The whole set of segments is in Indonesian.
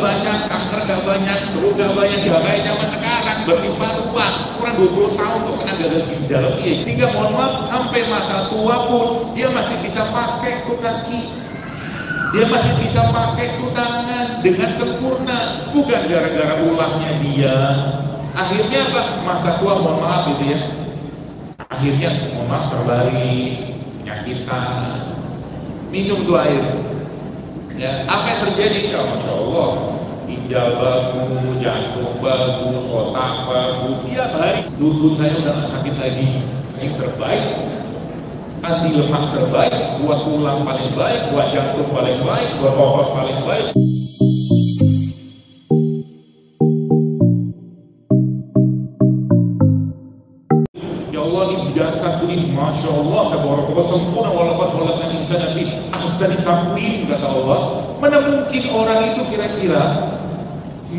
banyak, kanker gak banyak, stroke gak banyak, gak kayak zaman sekarang berlimpah-limpah. Orang 20 tahun kok kena gagal ginjal, sehingga mohon maaf sampai masa tua pun dia masih bisa pakai tuh kaki, dia masih bisa pakai tuh tangan dengan sempurna, bukan gara-gara ulahnya dia. Akhirnya apa? Masa tua mohon maaf gitu ya, akhirnya mohon maaf terbalik, penyakitan. Minum tuh air ya, apa yang terjadi? Ya Masya Allah, ginjal bagus, jantung bagus, otak bagus, tiap hari lutut saya udah gak sakit lagi. Yang terbaik, anti lemak terbaik, buat tulang paling baik, buat jantung paling baik, buat otot paling baik. Ya Allah, ini jasad ini Masya Allah, tabarakallah, sempurna, walaqad khalaqnal insana fi ahsani taqwim, kata Allah. Mana mungkin orang itu kira-kira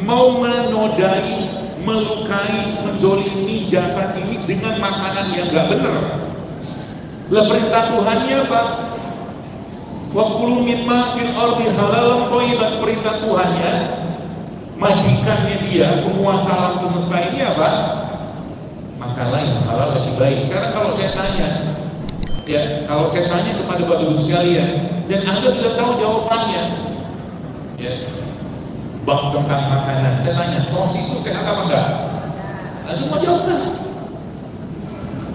mau menodai, melukai, menzolimi jasad ini dengan makanan yang gak benar. Lah perintah Tuhannya apa? Wa kulu mimma fil ardi halalan thayyiban. Perintah Tuhannya, majikannya dia, penguasa alam semesta ini apa? Makanlah yang halal lagi baik. Sekarang kalau saya tanya, ya, kalau saya tanya kepada Bapak Ibu sekalian, dan Anda sudah tahu jawabannya, ya, bab tentang makanan, saya tanya, sosis itu sehat apa enggak? Langsung mau jawab enggak?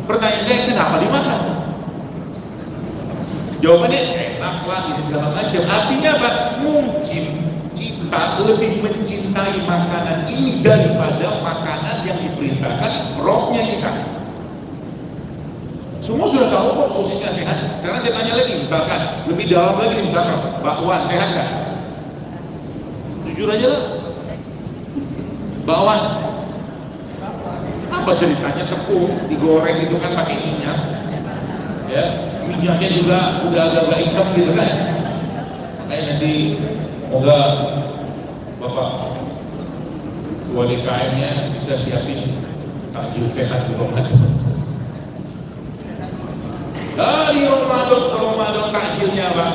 Pertanyaan saya, kenapa dimakan? Jawabannya enak lah, ini segala macam. Artinya apa? Mungkin kita lebih mencintai makanan ini daripada makanan yang diperintahkan rohnya kita. Semua sudah tahu kok sosisnya sehat. Sekarang saya tanya lagi, misalkan lebih dalam lagi, misalkan bakwan sehat nggak? Jujur aja lah, bakwan apa ceritanya? Tepung digoreng itu kan pakai minyak, ya, minyaknya juga udah agak-agak hitam gitu kan. Makanya nanti semoga Bapak Ketua DKM-nya bisa siapin takjil sehat di Ramadan. Dari Ramadan ke Ramadan takjilnya apa?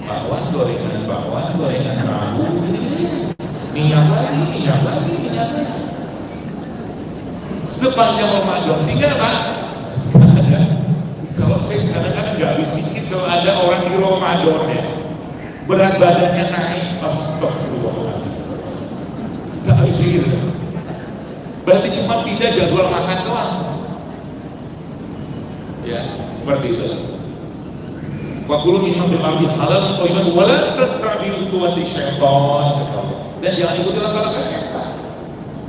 Bakwan gorengan tahu, minyak lagi. Sepanjang Ramadan, sehingga apa? Kalau saya kadang-kadang nggak habis pikir kalau ada orang di Ramadan ya, berat badannya naik, astagfirullahaladzim, nggak habis pikir. Berarti cuma pindah jadwal makan doang, ya, seperti itu. Wa kulu mimma fil ardi halalan thayyiban wa la tattabi'u khutuwati syaitan. Dan jangan ikuti langkah-langkah syaitan.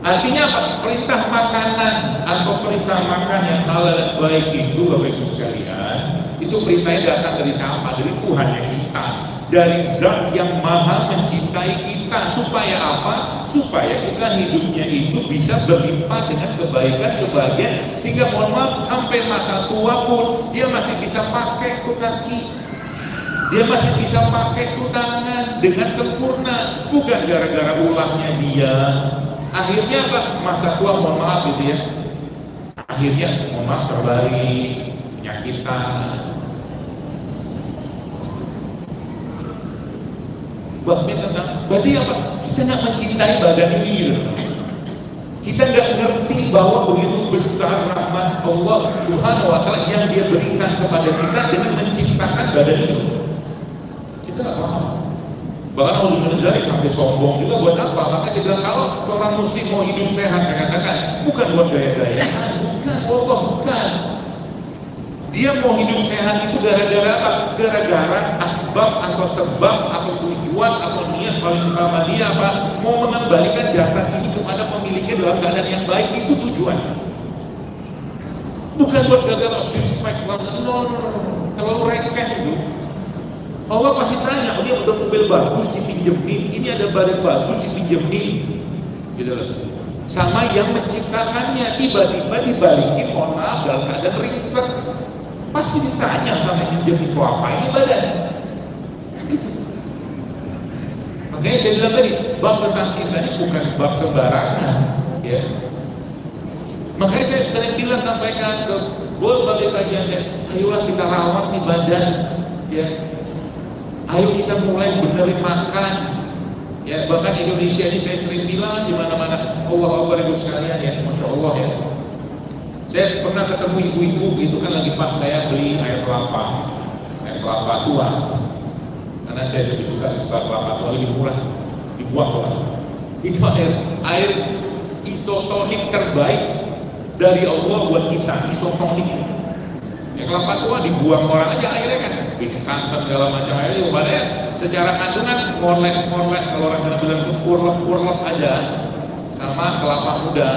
Artinya apa? Perintah makanan atau perintah makan yang halal dan baik itu, Bapak Ibu sekalian, itu perintahnya datang dari siapa? Dari Tuhannya kita, dari Zat yang Maha mencintai kita. Supaya apa? Supaya kita hidupnya itu bisa berlimpah dengan kebaikan, kebahagiaan, sehingga mohon maaf sampai masa tua pun dia masih bisa pakai tuh kaki, dia masih bisa pakai tuh tangan dengan sempurna, bukan gara-gara ulahnya dia. Akhirnya apa? Masa tua mohon maaf gitu ya, akhirnya mohon maaf terbalik, penyakitan. Babnya tentang, berarti apa? Kita nggak mencintai badan ini gitu. Kita nggak ngerti bahwa begitu besar rahmat Allah Subhanahu wa Ta'ala yang Dia berikan kepada kita dengan menciptakan badan ini. Kita nggak paham. Bahkan Auzubillahi minzalik sampai sombong juga, buat apa? Maka saya bilang, kalau seorang muslim mau hidup sehat, saya katakan bukan buat gaya-gayaan, bukan, Allah bukan. Dia mau hidup sehat itu gara-gara apa? Gara-gara asbab atau sebab atau tujuan atau niat paling utama dia apa? Mau mengembalikan jasad ini kepada pemiliknya dalam keadaan yang baik, itu tujuan. Bukan buat gara-gara six pack, no. Terlalu receh itu. Allah pasti tanya, ini ada mobil bagus dipinjemin, ini ada badan bagus dipinjemin, gitu loh. Sama yang menciptakannya, tiba-tiba dibalikin, mohon maaf, dalam keadaan ringsek, pasti ditanya sama yang pinjemin, kok apa ini badan? Gitu. Makanya saya bilang tadi, bab tentang cinta ini bukan bab sembarangan, ya. Makanya saya sering bilang, sampaikan ke berbagai kajian saya, ayolah kita rawat nih badan, ya. Ayo kita mulai benerin makan, ya. Ya, bahkan Indonesia ini saya sering bilang di mana-mana, Allah Akbar ibu sekalian ya, Masya Allah ya. Saya pernah ketemu ibu-ibu itu kan lagi pas saya beli air kelapa tua. Karena saya lebih suka kelapa tua, lebih murah, dibuang lah. Itu air isotonik terbaik dari Allah buat kita, isotonik. Ya kelapa tua dibuang orang aja airnya kan, bikin santan segala macam airnya juga pada secara kandungan morles kalau orang kena bilang itu urlep aja sama kelapa muda.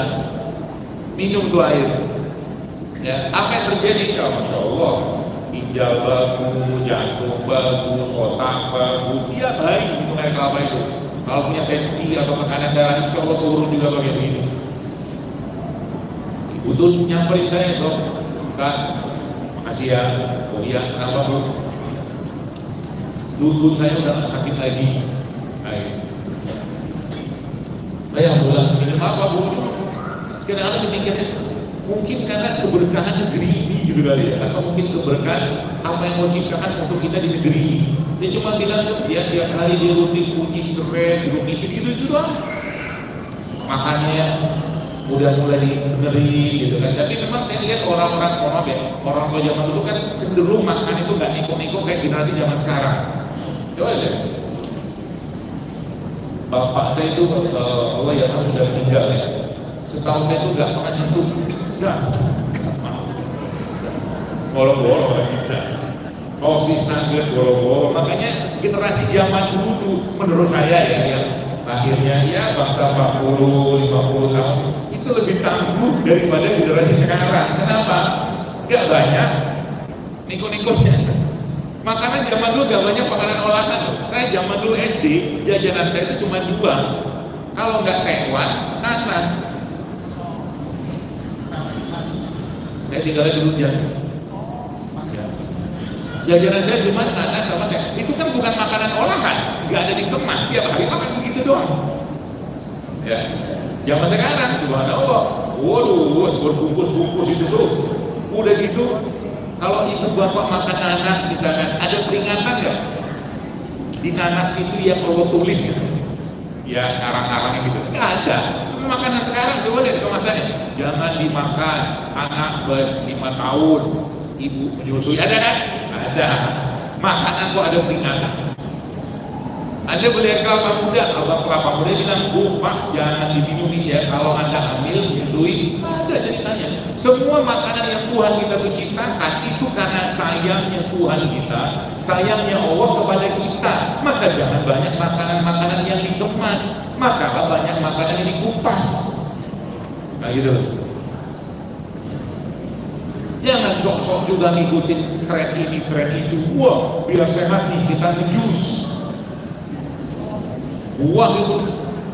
Minum tuh air. Ya, apa yang terjadi? Ya Masya Allah, ginjal bagus, jantung bagus, otak bagus, dia baik minum air kelapa itu. Kalau punya tensi atau makanan darah, Insya Allah turun juga pakai begini. Ibu tuh nyamperin saya, dok, Kak, makasih ya, oh iya, kenapa bu? Lutut saya udah sakit lagi. Saya bilang, minum apa bu? Kadang-kadang saya pikirnya, mungkin karena keberkahan negeri ini gitu kali ya, atau mungkin keberkahan apa yang mau ciptakan untuk kita di negeri ini. Dia cuma bilang tuh, dia tiap hari dia rutin kunyit, serai, jeruk nipis gitu doang. Makannya udah mulai dibenerin gitu kan. Tapi memang saya lihat orang-orang tua zaman dulu kan cenderung makan itu nggak niko-niko kayak generasi zaman sekarang. Coba lihat. Bapak saya itu Allah ya kan sudah meninggal ya. Setahu saya itu nggak pernah nyentuh pizza. Bolong-bolong pizza. Sosis, nugget, bolong-bolong. Makanya generasi zaman dulu tuh menurut saya ya yang akhirnya ya bangsa 40, 50 tahun itu lebih tangguh daripada generasi sekarang. Kenapa? Gak banyak niko-nikonya. Makanan zaman dulu gak banyak makanan olahan. Saya zaman dulu SD, jajanan saya itu cuma 2. Kalau nggak tekwan, nanas. Saya tinggalnya dulu jajan. Jajanan saya cuma nanas sama kayak itu kan bukan makanan olahan, nggak ada dikemas, tiap hari makan begitu doang. Ya, zaman sekarang subhanallah, waduh, berbungkus-bungkus itu tuh, udah gitu. Kalau ibu bapak makan nanas misalkan, ada peringatan nggak? Di nanas itu yang Allah tulis gitu, ya arang-arangnya gitu, nggak ada. Makanan sekarang coba lihat kemasannya, jangan dimakan anak 5 tahun, ibu menyusui, ada kan? Ada. Makanan kok ada peringatan. Anda beli kelapa muda, abang kelapa muda bilang, bu, pak, jangan diminumi ya kalau Anda ambil, menyusui. Ada ceritanya. Semua makanan yang Tuhan kita tuh ciptakan itu karena sayangnya Tuhan kita, sayangnya Allah kepada kita. Maka jangan banyak makanan-makanan yang dikemas, makalah banyak makanan yang dikupas. Nah gitu. Jangan sok-sok juga ngikutin tren ini, tren itu. Wah, biar sehat nih kita ngejus. Buah itu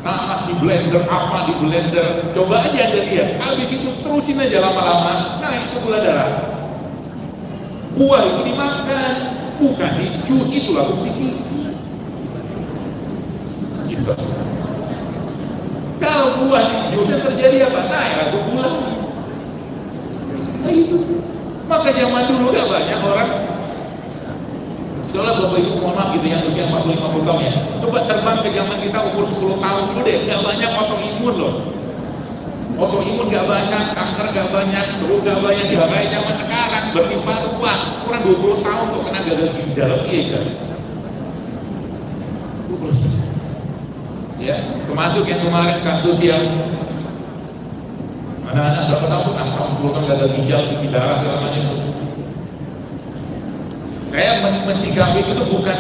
nanas di blender, apa di blender. Coba aja Anda lihat. Habis itu terusin aja lama-lama. Nah itu gula darah. Buah itu dimakan, bukan di jus. Itulah fungsi gigi. Gitu. Kalau buah di jus yang terjadi apa? Naik atau gula. Nah itu. Maka zaman dulu gak banyak orang. Soalnya bapak ibu mohon maaf gitu yang usia 40-50 tahun ya. Coba terbang ke zaman kita umur 10 tahun dulu deh. Gak banyak autoimun loh. Autoimun gak banyak, kanker gak banyak, stroke gak banyak. Ya kayak zaman sekarang berlimpah-limpah. Orang 20 tahun kok kena gagal ginjal. Iya kan? Ya, termasuk yang kemarin kasus yang anak-anak berapa tahun tuh? 6 tahun, 10 tahun gagal ginjal, cuci darah, segala macam itu. Saya mensikapi itu tuh bukan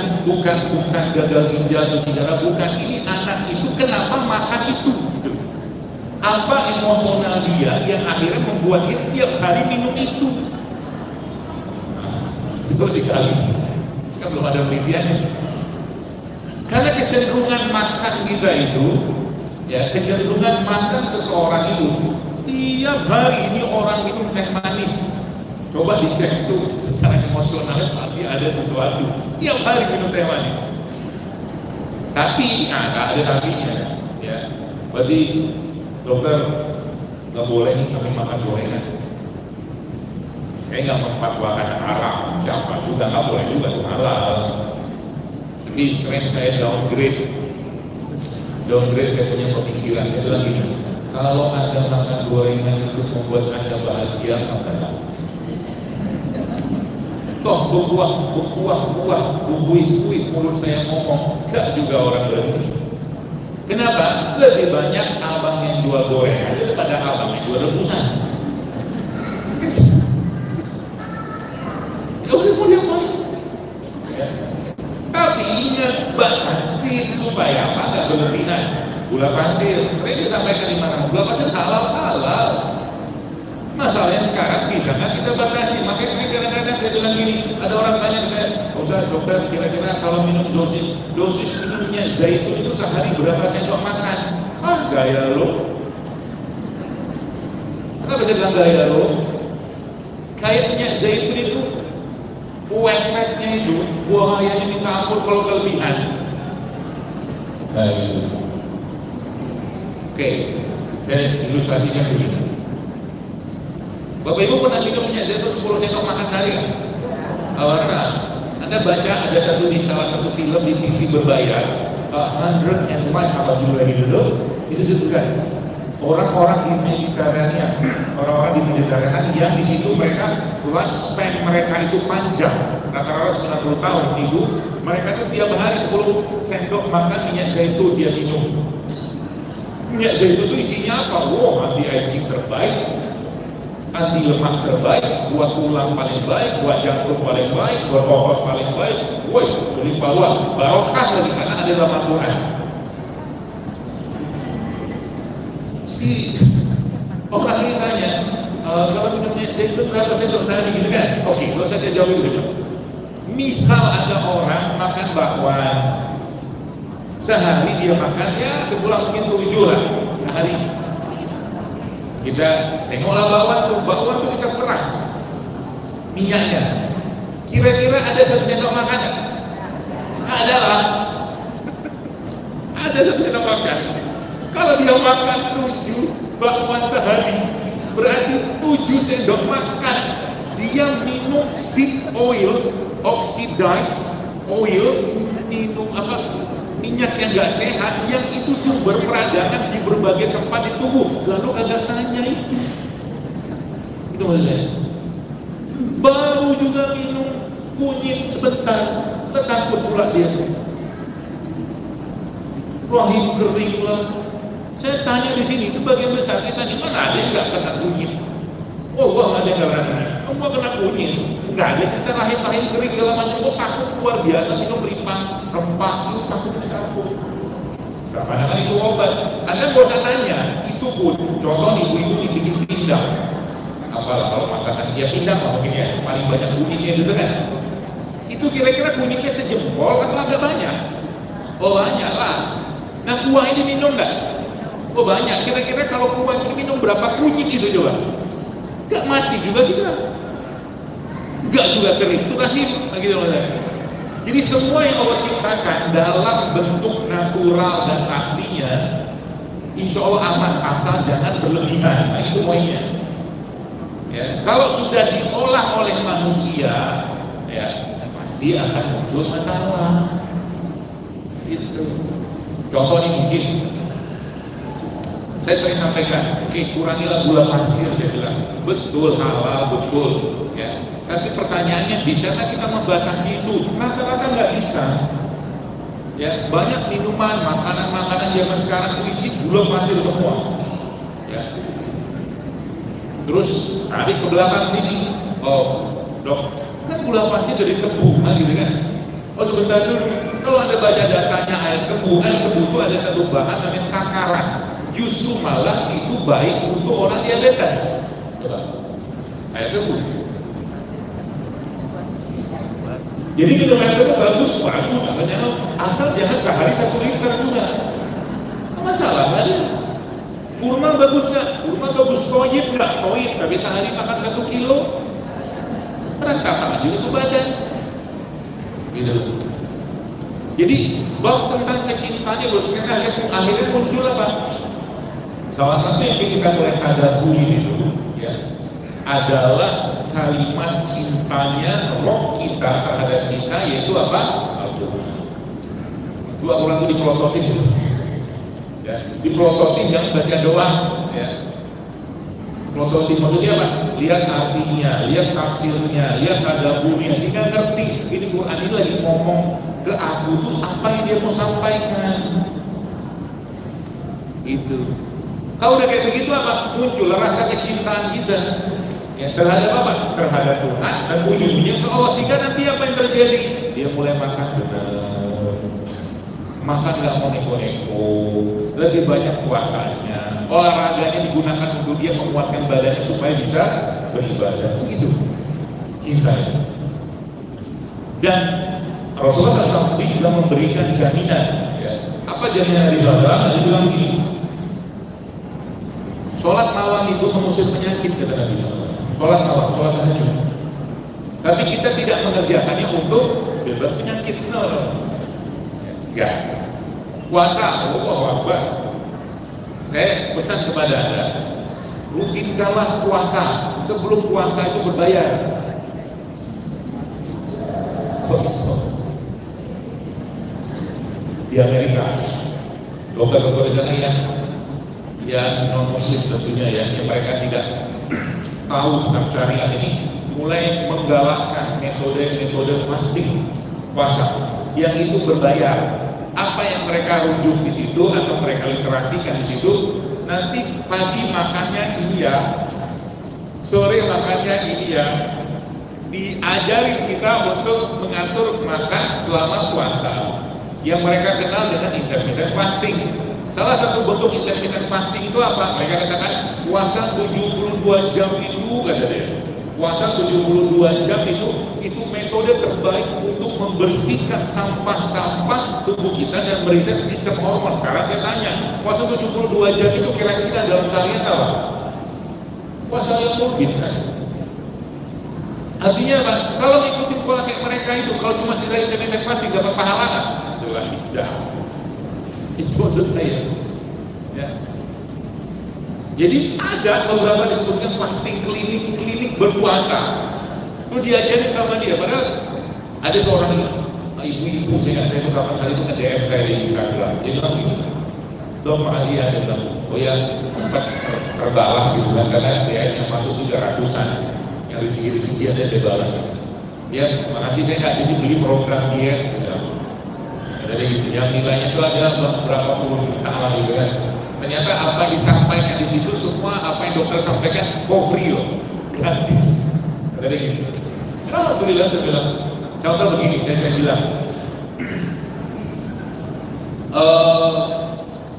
gagal ginjal, cuci darah, bukan. Ini anak itu kenapa makan itu? Gitu. Apa emosional dia yang akhirnya membuat dia tiap hari minum itu? Itu sekali. Kan belum ada penelitiannya. Karena kecenderungan makan kita itu, ya kecenderungan makan seseorang itu. Tiap hari ini orang minum teh manis. Coba dicek itu secara emosionalnya pasti ada sesuatu. Tiap hari minum teh manis. Tapi, nggak ada tapinya. Ya, berarti dokter nggak boleh nih kami makan gorengan. Saya nggak memfatwakan haram. Siapa juga nggak boleh juga tuh halal. Tapi sering saya downgrade Downgrade saya punya pemikiran, dia bilang gini, kalau Anda makan gorengan itu membuat Anda bahagia, makanlah. Toh berkuah, buih mulut saya ngomong, gak juga orang berhenti. Kenapa? Lebih banyak abang yang jual gorengan daripada abang yang jual rebusan. Mau diapain? Ya. Tapi ingat, batasin supaya apa? Gak berlebihan. Gula pasir, sering disampaikan di mana? Gula pasir halal. Masalahnya sekarang bisa kan kita batasi. Makanya saya kadang-kadang saya bilang gini, ada orang tanya ke saya, Ustaz, dokter, kira-kira kalau minum dosis minumnya zaitun itu sehari berapa sendok makan? Gaya lo. Kenapa saya bilang gaya lo? Kayaknya zaitun itu efeknya itu bahayanya minta ampun kalau kelebihan. Oke, saya ilustrasinya begini. Bapak Ibu pernah minum minyak zaitun 10 sendok makan sehari kan? Anda baca ada di salah satu film di TV berbayar, 105 apa judulnya gitu, itu sebutkan orang-orang di Mediterania, yang di situ mereka lifespan mereka itu panjang, rata-rata 90 tahun itu, mereka itu tiap hari 10 sendok makan minyak zaitun dia minum. Minyak zaitun itu isinya apa? Anti aging terbaik, anti lemak terbaik, buat tulang paling baik, buat jantung paling baik, buat otot paling baik, berlimpah luas, barokah lagi karena ada dalam Al-Quran. Si orang ini tanya, kalau minumnya zaitun berapa sendok sehari gitu kan? Oke, kalau saya jawab itu. Misal ada orang makan bakwan, sehari dia makan ya sebulan mungkin 7 lah hari. Kita tengoklah bakwan tuh kita peras minyaknya. Kira-kira ada 1 sendok makan? Ada lah. Ada 1 sendok makan. Kalau dia makan 7 bakwan sehari, berarti 7 sendok makan. Dia minum seed oil, oxidized oil, minum minyak yang gak sehat, yang itu sumber peradangan di berbagai tempat di tubuh, lalu agak tanya itu maksud saya. Baru juga minum kunyit sebentar, takut pula dia rahim kering lah. Saya tanya di sini, sebagian besar kita nih, mana ada yang gak kena kunyit? Ada yang gak kena. Semua kena kunyit. Gak ada cerita rahim kering segala macam. Takut luar biasa minum rempah, itu takut dicabut. Padahal itu obat. Anda gak usah tanya, itu pun contoh ibu-ibu dibikin pindang. Apalah kalau masakan dia pindang mungkin ya, paling banyak kunyitnya gitu kan. Itu kira-kira kunyitnya sejempol atau agak banyak? Banyak lah. Nah kuah ini minum gak? Banyak. Kira-kira kalau kuah ini minum berapa kunyit itu coba? Gak mati juga kita. Gak juga kering, itu rahim gitu loh. Jadi semua yang Allah ciptakan dalam bentuk natural dan aslinya, insya Allah aman, asal jangan berlebihan. Nah itu poinnya. Ya, kalau sudah diolah oleh manusia, ya pasti akan muncul masalah. Itu. Contoh ini mungkin saya sering sampaikan, kurangilah gula pasir, saya bilang betul halal, betul. Ya. Tapi pertanyaannya, bisakah kita membatasi itu? Rata-rata nggak bisa. Ya, banyak minuman, makanan zaman sekarang berisi gula pasir semua. Ya. Terus tarik ke belakang sini, dok, kan gula pasir dari tebu, gitu kan? Sebentar dulu, kalau Anda baca datanya air tebu itu ada satu bahan namanya sakaran. Justru malah itu baik untuk orang diabetes. Air tebu. Jadi minum air tebu bagus, asal jangan sehari 1 liter juga. Masalah ada. Kurma bagus nggak? Kurma bagus, toyib nggak? Toyib, tapi sehari makan 1 kilo, berantakan juga tuh badan. Gitu. Jadi bab tentang kecintaannya akhirnya muncul apa? Salah satu yang kita mulai tadaburi itu ya adalah kalimat cintanya roh kita terhadap kita, yaitu apa? Al-Quran. Itu Al-Quran itu dipelototin gitu. Ya, dipelototin jangan baca doang. Ya. Pelototin maksudnya apa? Lihat artinya, lihat tafsirnya, lihat tadaburnya, sehingga ngerti ini Quran ini lagi ngomong ke aku tuh apa yang dia mau sampaikan. Itu. Kalau udah kayak begitu apa? Muncul rasa kecintaan kita ya, terhadap apa? Terhadap Tuhan, dan ujungnya ke Allah. Sehingga nanti apa yang terjadi? Dia mulai makan benar, makan nggak mau neko-neko, lebih banyak puasanya, olahraganya digunakan untuk dia menguatkan badannya supaya bisa beribadah. Begitu cintanya. Dan Rasulullah SAW sendiri juga memberikan jaminan. Ya. Apa jaminan dari Rasulullah? Dia bilang begini, sholat malam itu mengusir penyakit, kata Nabi SAW. Sholat malam, sholat tahajud. Tapi kita tidak mengerjakannya untuk bebas penyakit. No. Ya. Puasa, Allahu Akbar. Saya pesan kepada Anda, rutinkanlah puasa. Sebelum puasa itu berbayar. Di Amerika, dokter-dokter di sana yang non muslim tentunya ya, yang mereka tidak tahu tentang syariat ini, mulai menggalakkan metode fasting puasa yang itu berbayar. Apa yang mereka rujuk di situ atau mereka literasikan di situ, nanti pagi makannya ini ya, sore makannya ini ya. Diajarin kita untuk mengatur makan selama puasa yang mereka kenal dengan intermittent fasting. Salah satu bentuk intermittent fasting itu apa? Mereka katakan puasa 72 jam itu, kata dia. Puasa 72 jam itu metode terbaik untuk membersihkan sampah-sampah tubuh kita dan mereset sistem hormon. Sekarang saya tanya, puasa 72 jam itu kira-kira dalam syariat apa? Puasa yang mungkin kan? Artinya apa? Kalau ngikutin pola kayak mereka itu, kalau cuma sekedar intermittent fasting dapat pahala nggak? Jelas tidak. Itu maksud saya. Ya. Jadi ada beberapa disebutkan fasting klinik berpuasa. Itu diajarin sama dia. Padahal ada seorang ibu-ibu, saya itu kapan kali itu nge-DM saya di Instagram. Dia bilang gini, Dok, makasih ya, dia bilang, oh ya, sempat terbalas gitu kan, karena DM yang masuk 300-an. Yang rezeki-rezeki ada di balas. Ya, makasih saya nggak jadi beli program diet. Ya. Ada gitu, yang nilainya itu ada berapa puluh juta lah gitu kan. Ternyata apa yang disampaikan di situ semua apa yang dokter sampaikan for free loh, gratis. Ada gitu. Alhamdulillah saya bilang. Contoh begini, saya bilang.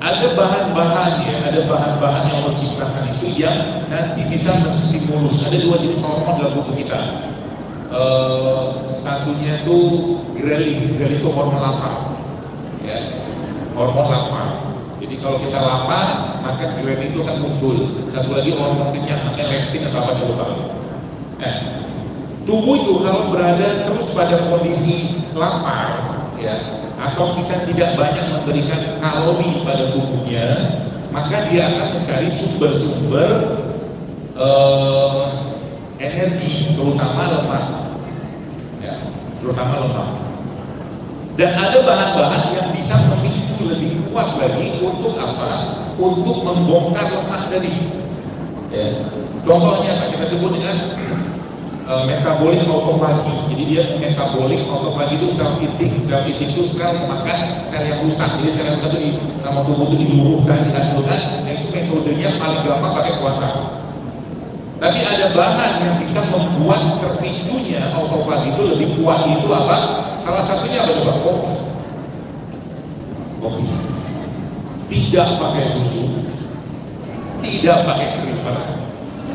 Ada bahan-bahan ya, ada bahan-bahan yang Allah ciptakan itu yang nanti bisa menstimulus. Ada dua jenis hormon dalam tubuh kita. Satunya itu ghrelin itu hormon lapar, ya, hormon lapar. Jadi kalau kita lapar, maka ghrelin itu akan muncul. Satu lagi hormon kenyang, namanya leptin atau apa saya lupa. Tubuh itu kalau berada terus pada kondisi lapar, ya, atau kita tidak banyak memberikan kalori pada tubuhnya, maka dia akan mencari sumber-sumber energi, terutama lemak, ya, terutama lemak. Dan ada bahan-bahan yang bisa memicu lebih kuat lagi untuk apa? Untuk membongkar lemak tadi. Ya. Contohnya apa? Kita sebut dengan metabolik autofagi. Jadi dia metabolik autofagi itu sel eating itu sel makan sel yang rusak. Jadi sel yang rusak itu sama tubuh itu diburuhkan, dihancurkan. Nah itu metodenya paling gampang pakai puasa. Tapi ada bahan yang bisa membuat terpicunya autofagi itu lebih kuat. Itu apa? Salah satunya apa coba? Kopi. Tidak pakai susu, tidak pakai creamer,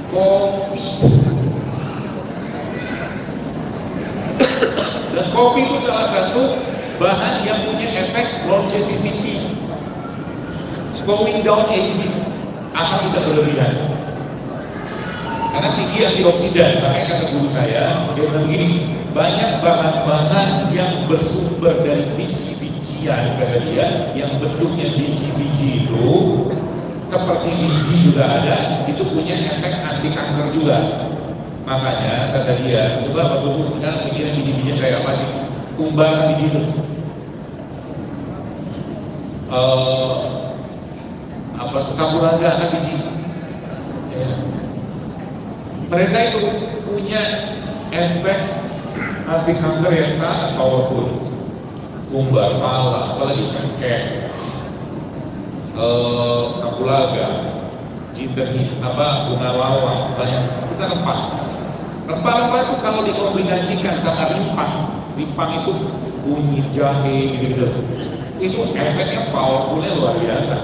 kopi. Dan kopi itu salah satu bahan yang punya efek longevity, slowing down aging, asal tidak berlebihan. Karena tinggi antioksidan, makanya kata guru saya, dia bilang begini, banyak bahan-bahan yang bersumber dari biji-bijian, kata dia, yang bentuknya biji-biji itu, seperti biji juga ada, itu punya efek anti kanker juga. Makanya kata dia, coba waktu itu sekarang pikirin biji-bijian kayak apa sih? Kumbang biji itu. apa kapulaga, anak biji. Ya. Mereka itu punya efek anti kanker yang sangat powerful. Umbar, pala, apalagi cengkeh, kapulaga, jinten, bunga lawang, banyak. Kita rempah. Rempah-rempah itu kalau dikombinasikan sama rimpang itu bunyi jahe gitu-gitu. Itu efeknya powerfulnya luar biasa.